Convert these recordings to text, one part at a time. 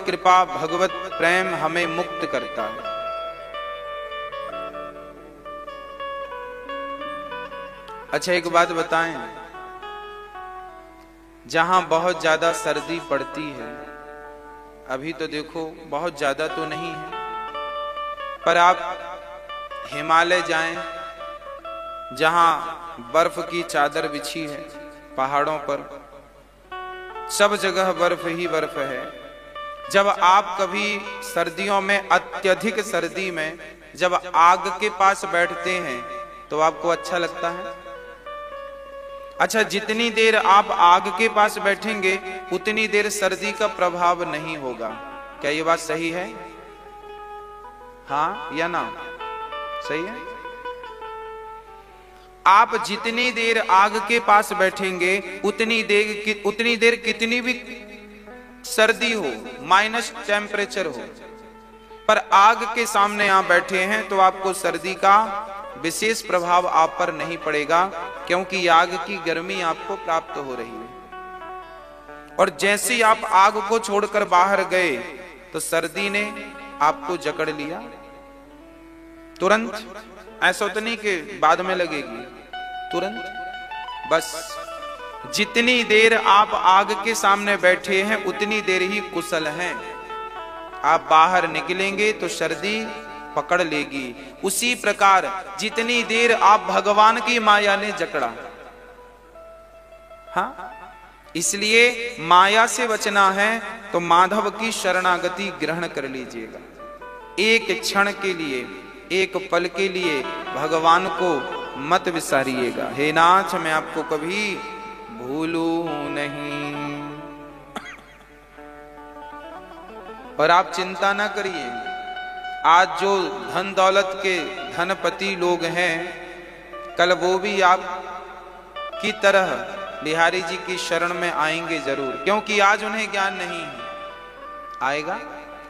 कृपा भगवत प्रेम हमें मुक्त करता है। अच्छा एक बात बताएं, जहां बहुत ज्यादा सर्दी पड़ती है, अभी तो देखो बहुत ज्यादा तो नहीं है, पर आप हिमालय जाएं, जहां बर्फ की चादर बिछी है, पहाड़ों पर सब जगह बर्फ ही बर्फ है। जब आप कभी सर्दियों में, अत्यधिक सर्दी में जब आग के पास बैठते हैं तो आपको अच्छा लगता है? अच्छा, जितनी देर आप आग के पास बैठेंगे उतनी देर सर्दी का प्रभाव नहीं होगा। क्या ये बात सही है? हाँ या ना? सही है। आप जितनी देर आग के पास बैठेंगे उतनी देर कितनी भी सर्दी हो, माइनस टेम्परेचर हो, पर आग के सामने आप बैठे हैं तो आपको सर्दी का विशेष प्रभाव आप पर नहीं पड़ेगा, क्योंकि आग की गर्मी आपको प्राप्त हो रही है। और जैसे ही आप आग को छोड़कर बाहर गए तो सर्दी ने आपको जकड़ लिया तुरंत। ऐसा तो नहीं कि बाद में लगेगी, तुरंत। बस जितनी देर आप आग के सामने बैठे हैं उतनी देर ही कुशल हैं। आप बाहर निकलेंगे तो सर्दी पकड़ लेगी। उसी प्रकार जितनी देर आप भगवान की माया ने जकड़ा, हाँ, इसलिए माया से बचना है तो माधव की शरणागति ग्रहण कर लीजिएगा। एक क्षण के लिए, एक पल के लिए भगवान को मत विसारिएगा। हे नाथ, मैं आपको कभी भूलूं नहीं। और आप चिंता ना करिए, आज जो धन दौलत के धनपति लोग हैं, कल वो भी आप की तरह बिहारी जी की शरण में आएंगे जरूर, क्योंकि आज उन्हें ज्ञान नहीं है। आएगा,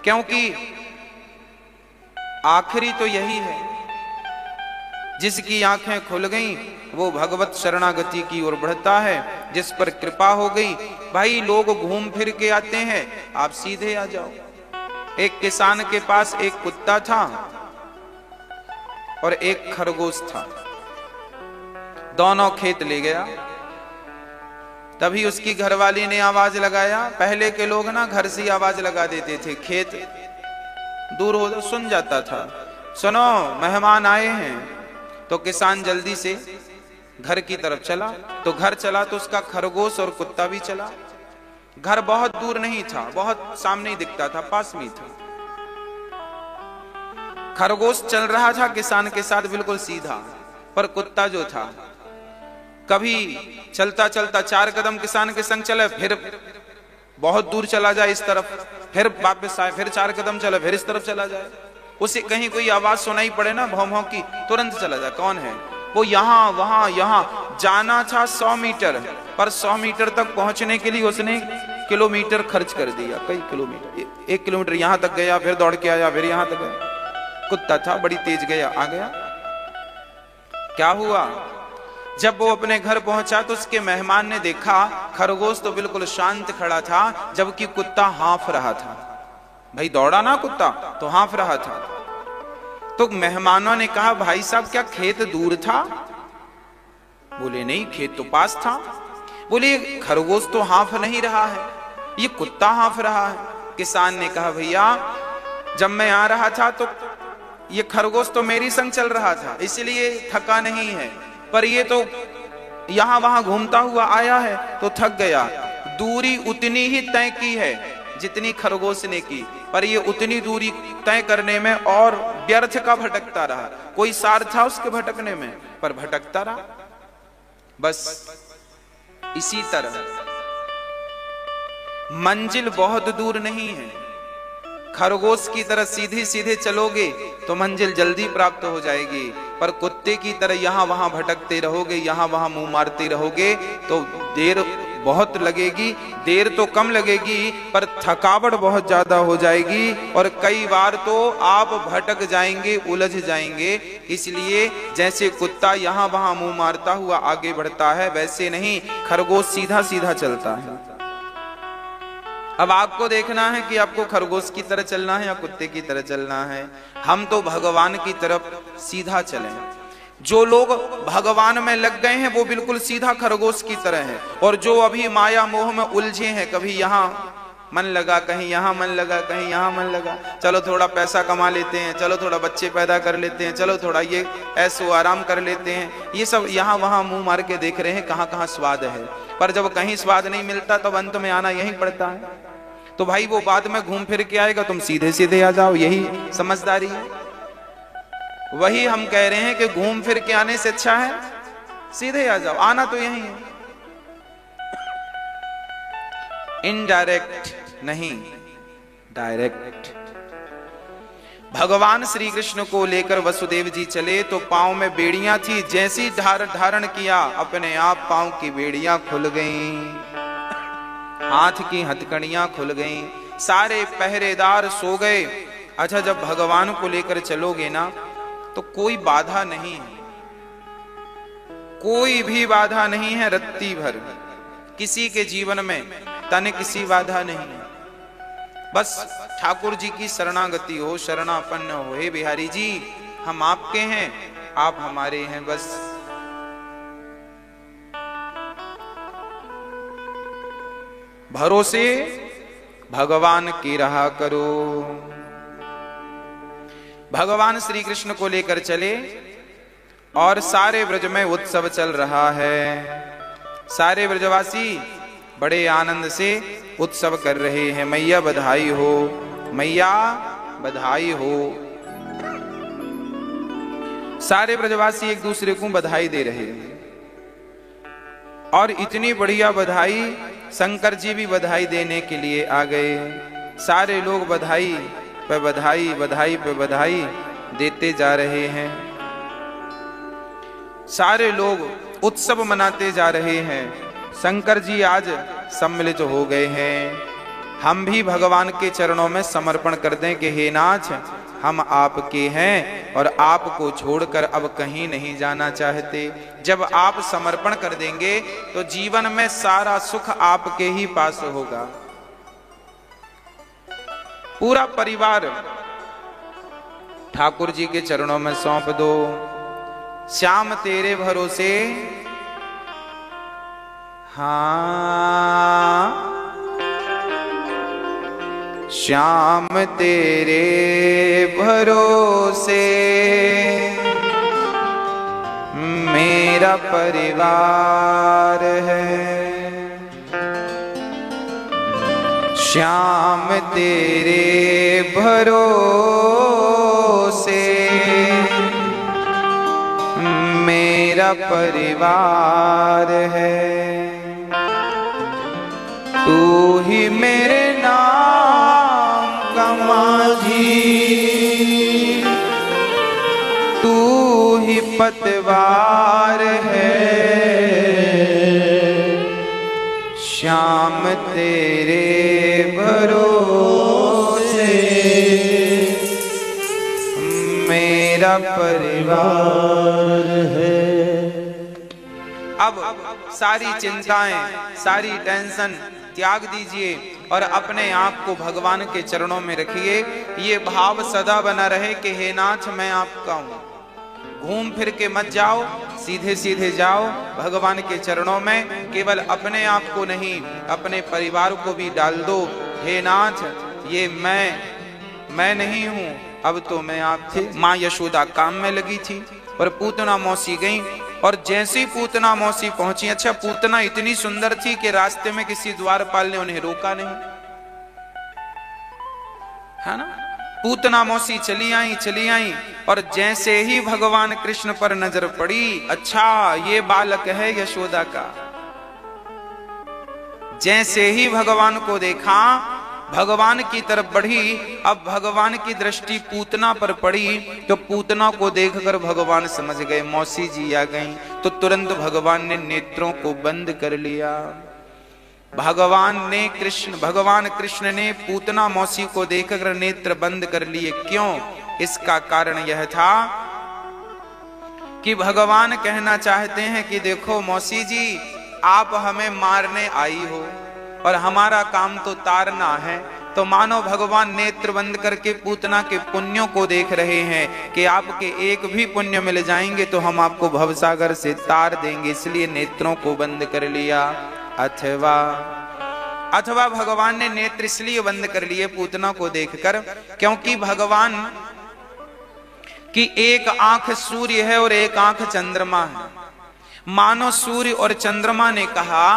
क्योंकि आखिरी तो यही है, जिसकी आंखें खुल गईं वो भगवत शरणागति की ओर बढ़ता है। जिस पर कृपा हो गई, भाई लोग घूम फिर के आते हैं, आप सीधे आ जाओ। एक किसान के पास एक कुत्ता था और एक खरगोश था, दोनों खेत ले गया। तभी उसकी घरवाली ने आवाज लगाया। पहले के लोग ना घर से आवाज लगा देते थे, खेत दूर हो सुन जाता था, सुनो मेहमान आए हैं। तो किसान जल्दी से घर की तरफ चला, तो घर चला तो उसका खरगोश और कुत्ता भी चला। घर बहुत दूर नहीं था, बहुत सामने ही दिखता था, पास में था। खरगोश चल रहा था किसान के साथ बिल्कुल सीधा, पर कुत्ता जो था कभी चलता चलता 4 कदम किसान के संग चले, फिर बहुत दूर चला जाए इस तरफ, फिर वापस आए, फिर 4 कदम चले, फिर इस तरफ चला जाए। उसे कहीं कोई आवाज सुनाई पड़े ना भौं भौं की, तुरंत चला जाए, कौन है वो? यहां वहां यहां जाना था 100 मीटर, पर 100 मीटर तक पहुंचने के लिए उसने किलोमीटर खर्च कर दिया, कई किलोमीटर। 1 किलोमीटर यहां तक गया, फिर दौड़ के आया, फिर यहां तक गया। कुत्ता था, बड़ी तेज गया, आ गया। क्या हुआ? जब वो अपने घर पहुंचा तो उसके मेहमान ने देखा खरगोश तो बिल्कुल शांत खड़ा था, जबकि कुत्ता हाँफ रहा था। भाई दौड़ा ना कुत्ता, तो हाँफ रहा था। तो मेहमानों ने कहा, भाई साहब क्या खेत दूर था? बोले नहीं, खेत तो पास था। बोले खरगोश तो हाँफ नहीं रहा है, ये कुत्ता हाँफ रहा है। किसान ने कहा, भैया जब मैं आ रहा था तो ये खरगोश तो मेरी संग चल रहा था, इसलिए थका नहीं है, पर ये तो यहां वहां घूमता हुआ आया है तो थक गया। दूरी उतनी ही तय की है जितनी खरगोश ने की, पर ये उतनी दूरी तय करने में और व्यर्थ का भटकता रहा। कोई सार था उसके भटकने में, पर भटकता रहा। बस इसी तरह मंजिल बहुत दूर नहीं है। खरगोश की तरह सीधे सीधे चलोगे तो मंजिल जल्दी प्राप्त हो जाएगी, पर कुत्ते की तरह यहां वहां भटकते रहोगे, यहां वहां मुंह मारते रहोगे तो देर बहुत लगेगी। देर तो कम लगेगी, पर थकावट बहुत ज्यादा हो जाएगी, और कई बार तो आप भटक जाएंगे, उलझ जाएंगे। इसलिए जैसे कुत्ता यहां वहां मुंह मारता हुआ आगे बढ़ता है, वैसे नहीं, खरगोश सीधा सीधा चलता है। अब आपको देखना है कि आपको खरगोश की तरह चलना है या कुत्ते की तरह चलना है। हम तो भगवान की तरफ सीधा चलें। जो लोग भगवान में लग गए हैं वो बिल्कुल सीधा खरगोश की तरह है, और जो अभी माया मोह में उलझे हैं, कभी यहाँ मन लगा, कहीं यहाँ मन लगा, कहीं यहाँ मन लगा, चलो थोड़ा पैसा कमा लेते हैं, चलो थोड़ा बच्चे पैदा कर लेते हैं, चलो थोड़ा ये ऐसो आराम कर लेते हैं, ये सब यहाँ वहाँ मुंह मार के देख रहे हैं कहाँ कहाँ स्वाद है। पर जब कहीं स्वाद नहीं मिलता तब अंत में आना यहीं पड़ता है। तो भाई वो बाद में घूम फिर के आएगा, तुम सीधे सीधे आ जाओ, यही समझदारी है। वही हम कह रहे हैं कि घूम फिर के आने से अच्छा है सीधे आ जाओ, आना तो यही है। इनडायरेक्ट नहीं, डायरेक्ट। भगवान श्री कृष्ण को लेकर वसुदेव जी चले तो पांव में बेड़ियां थी, जैसी धारण किया अपने आप पांव की बेड़ियां खुल गईं, हाथ की हथकड़ियां खुल गईं, सारे पहरेदार सो गए। अच्छा, जब भगवान को लेकर चलोगे ना तो कोई बाधा नहीं है, कोई भी बाधा नहीं है, रत्ती भर किसी के जीवन में तने किसी बाधा नहीं है। बस ठाकुर जी की शरणागति हो, शरणापन्न हो, हे बिहारी जी हम आपके हैं, आप हमारे हैं, बस। भरोसे भगवान की रहा करो। भगवान श्री कृष्ण को लेकर चले और सारे ब्रज में उत्सव चल रहा है। सारे ब्रजवासी बड़े आनंद से उत्सव कर रहे हैं। मैया बधाई हो, मैया बधाई हो। सारे ब्रजवासी एक दूसरे को बधाई दे रहे हैं, और इतनी बढ़िया बधाई, शंकर जी भी बधाई देने के लिए आ गए। सारे लोग बधाई पे बधाई, बधाई पे बधाई देते जा रहे हैं। सारे लोग उत्सव मनाते जा रहे हैं। शंकर जी आज सम्मिलित हो गए हैं। हम भी भगवान के चरणों में समर्पण कर दें कि हे नाथ, हम आपके हैं और आपको छोड़कर अब कहीं नहीं जाना चाहते। जब आप समर्पण कर देंगे तो जीवन में सारा सुख आपके ही पास होगा। पूरा परिवार ठाकुर जी के चरणों में सौंप दो। श्याम तेरे भरोसे, हाँ श्याम तेरे भरोसे मेरा परिवार है। श्याम तेरे भरोसे मेरा परिवार है। तू ही मेरे नाम का माझी, तू ही पतवार है। श्याम तेरे भरोसे मेरा परिवार है। अब सारी चिंताएं, सारी टेंशन त्याग दीजिए और अपने आप को भगवान के चरणों में रखिए। ये भाव सदा बना रहे कि हे नाथ मैं आपका हूं। घूम फिर के मत जाओ, सीधे सीधे जाओ भगवान के चरणों में। केवल अपने आप को नहीं, अपने परिवार को भी डाल दो। हे नाथ, ये मैं नहीं हूं, अब तो मैं आप थे। माँ यशोदा काम में लगी थी और पूतना मौसी गई, और जैसी पूतना मौसी पहुंची, अच्छा पूतना इतनी सुंदर थी कि रास्ते में किसी द्वारपाल ने उन्हें रोका नहीं, है ना। पूतना मौसी चली आई, और जैसे ही भगवान कृष्ण पर नजर पड़ी, अच्छा ये बालक है यशोदा का। जैसे ही भगवान को देखा, भगवान की तरफ बढ़ी। अब भगवान की दृष्टि पूतना पर पड़ी तो पूतना को देखकर भगवान समझ गए मौसी जी आ गईं। तो तुरंत भगवान ने नेत्रों को बंद कर लिया। भगवान कृष्ण ने पूतना मौसी को देखकर नेत्र बंद कर लिए। क्यों? इसका कारण यह था कि भगवान कहना चाहते हैं कि देखो मौसी जी, आप हमें मारने आई हो और हमारा काम तो तारना है। तो मानो भगवान नेत्र बंद करके पूतना के पुण्यों को देख रहे हैं कि आपके एक भी पुण्य मिल जाएंगे तो हम आपको भवसागर से तार देंगे, इसलिए नेत्रों को बंद कर लिया। अथवा भगवान ने नेत्र इसलिए बंद कर लिए पूतना को देखकर, क्योंकि भगवान की एक आंख सूर्य है और एक आंख चंद्रमा है। मानो सूर्य और चंद्रमा ने कहा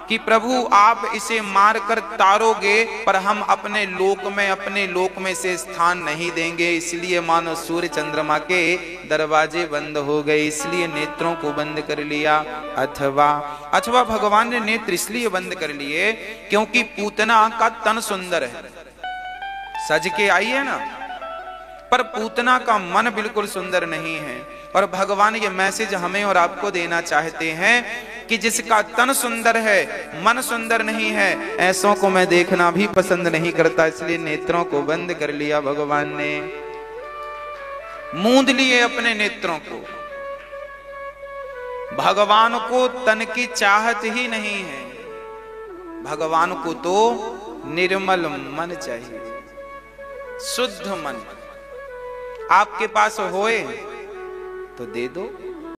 कि प्रभु आप इसे मारकर तारोगे पर हम अपने लोक में से स्थान नहीं देंगे, इसलिए मानो सूर्य चंद्रमा के दरवाजे बंद हो गए, इसलिए नेत्रों को बंद कर लिया। अथवा भगवान ने नेत्र इसलिए बंद कर लिए क्योंकि पूतना का तन सुंदर है, सज के आई है ना, पर पूतना का मन बिल्कुल सुंदर नहीं है। और भगवान ये मैसेज हमें और आपको देना चाहते हैं कि जिसका तन सुंदर है मन सुंदर नहीं है, ऐसों को मैं देखना भी पसंद नहीं करता, इसलिए नेत्रों को बंद कर लिया। भगवान ने मूंद लिए अपने नेत्रों को। भगवान को तन की चाहत ही नहीं है, भगवान को तो निर्मल मन चाहिए, शुद्ध मन। आपके पास होए तो दे दो,